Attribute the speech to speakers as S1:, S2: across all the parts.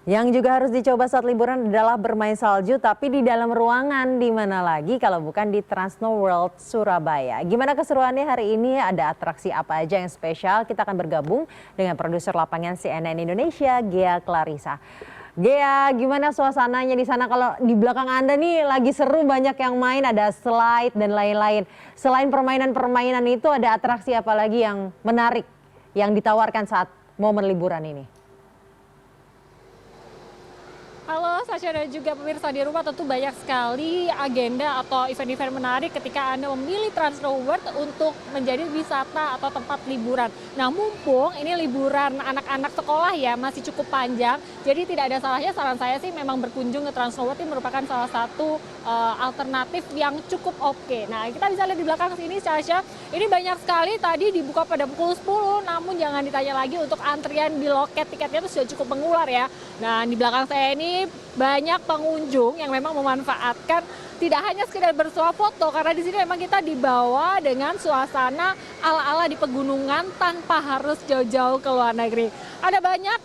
S1: Yang juga harus dicoba saat liburan adalah bermain salju, tapi di dalam ruangan. Di mana lagi kalau bukan di Trans Snow World Surabaya. Gimana keseruannya hari ini? Ada atraksi apa aja yang spesial? Kita akan bergabung dengan produser lapangan CNN Indonesia, Ghea Clarissa. Ghea, gimana suasananya di sana? Kalau di belakang Anda nih lagi seru, banyak yang main, ada slide dan lain-lain. Selain permainan-permainan itu, ada atraksi apa lagi yang menarik yang ditawarkan saat momen liburan ini?
S2: Halo Sasha dan juga pemirsa di rumah, tentu banyak sekali agenda atau event-event menarik ketika Anda memilih Trans Snow World untuk menjadi wisata atau tempat liburan. Nah, mumpung ini liburan anak-anak sekolah ya, masih cukup panjang, jadi tidak ada salahnya saran saya sih memang berkunjung ke Trans Snow World. Ini merupakan salah satu alternatif yang cukup oke. Nah, kita bisa lihat di belakang sini Sasha, ini banyak sekali tadi dibuka pada pukul 10, namun jangan ditanya lagi untuk antrian di loket tiketnya itu sudah cukup mengular ya. Nah, di belakang saya ini banyak pengunjung yang memang memanfaatkan tidak hanya sekedar bersuah foto, karena di sini memang kita dibawa dengan suasana ala-ala di pegunungan tanpa harus jauh-jauh ke luar negeri. Ada banyak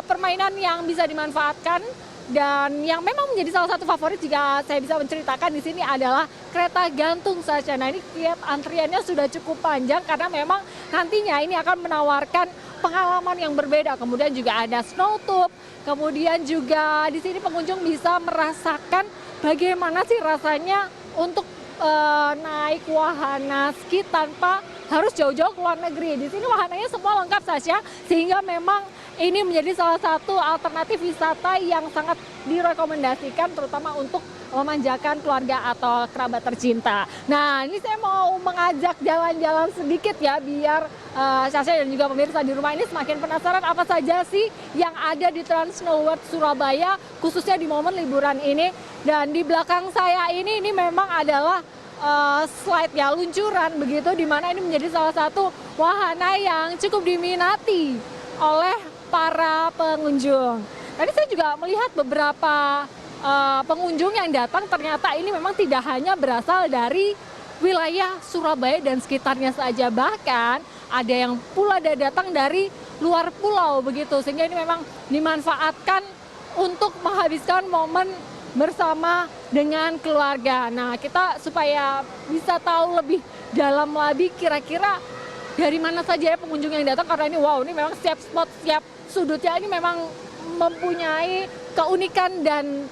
S2: permainan yang bisa dimanfaatkan dan yang memang menjadi salah satu favorit jika saya bisa menceritakan di sini adalah kereta gantung saja. Nah, ini lihat antriannya sudah cukup panjang karena memang nantinya ini akan menawarkan pengalaman yang berbeda. Kemudian juga ada snow tube. Kemudian juga di sini pengunjung bisa merasakan bagaimana sih rasanya untuk naik wahana ski tanpa harus jauh-jauh ke luar negeri. Di sini wahananya semua lengkap Sasha, sehingga memang ini menjadi salah satu alternatif wisata yang sangat direkomendasikan terutama untuk memanjakan keluarga atau kerabat tercinta. Nah, ini saya mau mengajak jalan-jalan sedikit ya biar Sasha dan juga pemirsa di rumah ini semakin penasaran apa saja sih yang ada di Trans Snow World Surabaya khususnya di momen liburan ini. Dan di belakang saya ini memang adalah slide ya, luncuran begitu, di mana ini menjadi salah satu wahana yang cukup diminati oleh para pengunjung. Tadi saya juga melihat beberapa pengunjung yang datang, ternyata ini memang tidak hanya berasal dari wilayah Surabaya dan sekitarnya saja, bahkan ada yang pula datang dari luar pulau begitu, sehingga ini memang dimanfaatkan untuk menghabiskan momen bersama dengan keluarga. Nah, kita supaya bisa tahu lebih dalam lagi kira-kira dari mana saja ya pengunjung yang datang, karena ini wow, ini memang setiap spot, setiap sudutnya ini memang mempunyai keunikan dan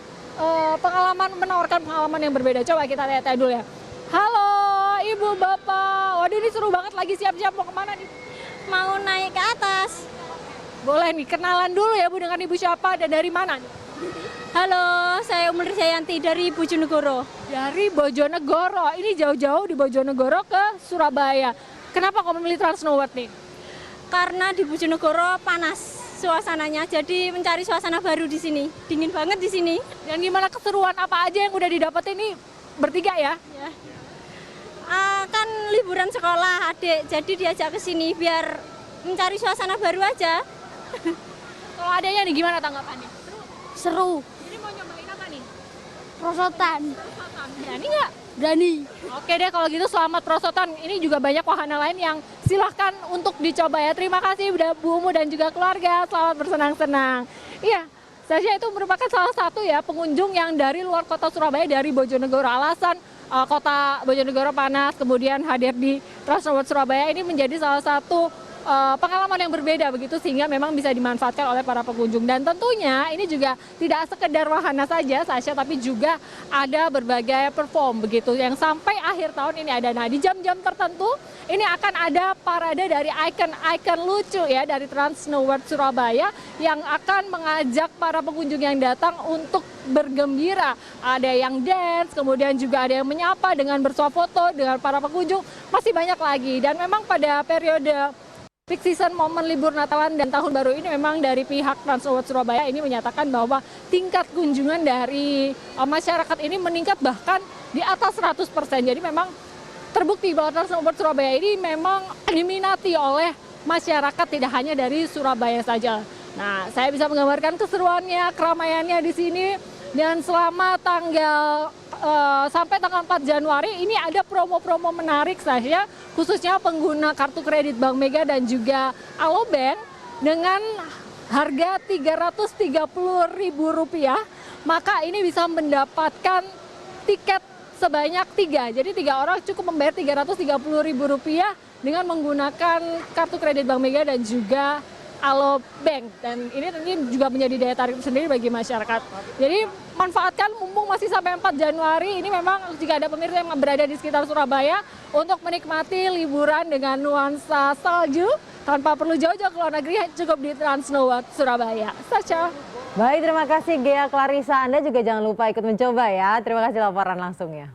S2: menawarkan pengalaman yang berbeda. Coba kita lihat dulu ya. Halo Ibu Bapak, waduh ini seru banget, lagi siap-siap mau kemana nih?
S3: Mau naik ke atas.
S2: Boleh nih, kenalan dulu ya Bu dengan Ibu siapa dan dari mana nih?
S3: Halo, saya Umur Jayanti dari Bojonegoro.
S2: Dari Bojonegoro, ini jauh-jauh di Bojonegoro ke Surabaya. Kenapa kok memilih Trans Snow World nih?
S3: Karena di Bojonegoro panas suasananya, jadi mencari suasana baru di sini. Dingin banget di sini.
S2: Dan gimana keseruan apa aja yang udah didapetin nih bertiga ya?
S3: Ya. Kan liburan sekolah adik, jadi diajak ke sini biar mencari suasana baru aja.
S2: Kalau adanya nih gimana tanggapannya?
S3: Seru.
S2: Jadi mau nyobain apa nih?
S3: Prosotan.
S2: Berani nggak?
S3: Berani.
S2: Oke deh kalau gitu, selamat prosotan. Ini juga banyak wahana lain yang silahkan untuk dicoba ya. Terima kasih Bu Umu dan juga keluarga. Selamat bersenang-senang. Iya, Sasha itu merupakan salah satu ya pengunjung yang dari luar kota Surabaya, dari Bojonegoro. Alasan kota Bojonegoro panas, kemudian hadir di Trans Snow World Surabaya ini menjadi salah satu pengalaman yang berbeda begitu, sehingga memang bisa dimanfaatkan oleh para pengunjung. Dan tentunya ini juga tidak sekedar wahana saja Sasha, tapi juga ada berbagai perform begitu yang sampai akhir tahun ini ada. Nah, di jam-jam tertentu ini akan ada parade dari ikon-ikon lucu ya dari Trans Snow World Surabaya yang akan mengajak para pengunjung yang datang untuk bergembira. Ada yang dance, kemudian juga ada yang menyapa dengan bersuah foto dengan para pengunjung, masih banyak lagi. Dan memang pada periode peak season momen libur Natalan dan Tahun Baru ini memang dari pihak Trans Snow World Surabaya ini menyatakan bahwa tingkat kunjungan dari masyarakat ini meningkat bahkan di atas 100%. Jadi memang terbukti bahwa Trans Snow World Surabaya ini memang diminati oleh masyarakat tidak hanya dari Surabaya saja. Nah, saya bisa menggambarkan keseruannya, keramaiannya di sini. Dan selama sampai tanggal 4 Januari ini ada promo-promo menarik saja, khususnya pengguna kartu kredit Bank Mega dan juga Alobank dengan harga Rp330.000, maka ini bisa mendapatkan tiket sebanyak 3. Jadi 3 orang cukup membayar Rp330.000 dengan menggunakan kartu kredit Bank Mega dan juga Alobank, dan ini tentunya juga menjadi daya tarik sendiri bagi masyarakat. Jadi manfaatkan mumpung masih sampai 4 Januari, ini memang jika ada pemirsa yang berada di sekitar Surabaya untuk menikmati liburan dengan nuansa salju tanpa perlu jauh-jauh ke luar negeri, cukup di Trans Snow World Surabaya. Sacha.
S1: Baik, terima kasih Ghea Clarissa. Anda juga jangan lupa ikut mencoba ya. Terima kasih laporan langsungnya.